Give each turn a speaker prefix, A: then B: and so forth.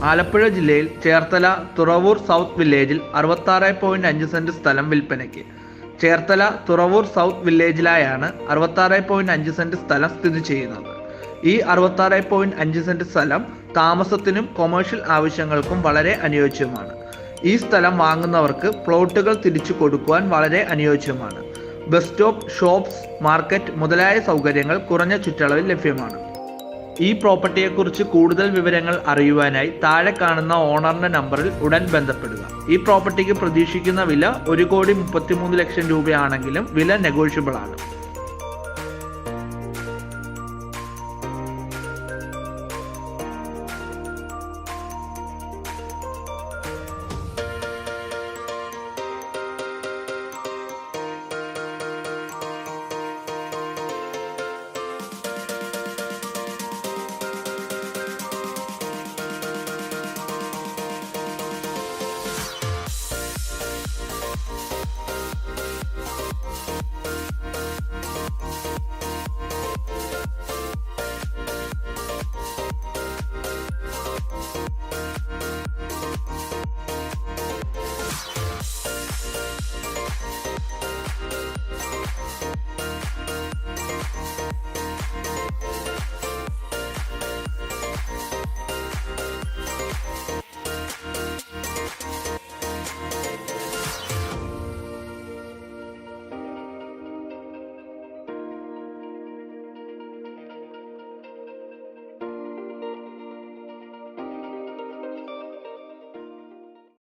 A: ആലപ്പുഴ ജില്ലയിൽ ചേർത്തല തുറവൂർ സൗത്ത് വില്ലേജിൽ 66.5 സെന്റ് സ്ഥലം വിൽപ്പനയ്ക്ക്. ചേർത്തല തുറവൂർ സൗത്ത് വില്ലേജിലായാണ് 66.5 സെന്റ് സ്ഥലം സ്ഥിതി ചെയ്യുന്നത്. ഈ 66.5 സെന്റ് സ്ഥലം താമസത്തിനും കൊമേഴ്ഷ്യൽ ആവശ്യങ്ങൾക്കും വളരെ അനുയോജ്യമാണ്. ഈ സ്ഥലം വാങ്ങുന്നവർക്ക് പ്ലോട്ടുകൾ തിരിച്ചു കൊടുക്കുവാൻ വളരെ അനുയോജ്യമാണ്. ബസ് സ്റ്റോപ്പ്, ഷോപ്സ്, മാർക്കറ്റ് മുതലായ സൗകര്യങ്ങൾ കുറഞ്ഞ ചുറ്റളവിൽ ലഭ്യമാണ്. ഈ പ്രോപ്പർട്ടിയെക്കുറിച്ച് കൂടുതൽ വിവരങ്ങൾ അറിയുവാനായി താഴെ കാണുന്ന ഓണറിന്റെ നമ്പറിൽ ഉടൻ ബന്ധപ്പെടുക. ഈ പ്രോപ്പർട്ടിക്ക് പ്രതീക്ഷിക്കുന്ന വില 1,33,00,000 രൂപയാണെങ്കിലും വില നെഗോഷ്യബിൾ ആണ്.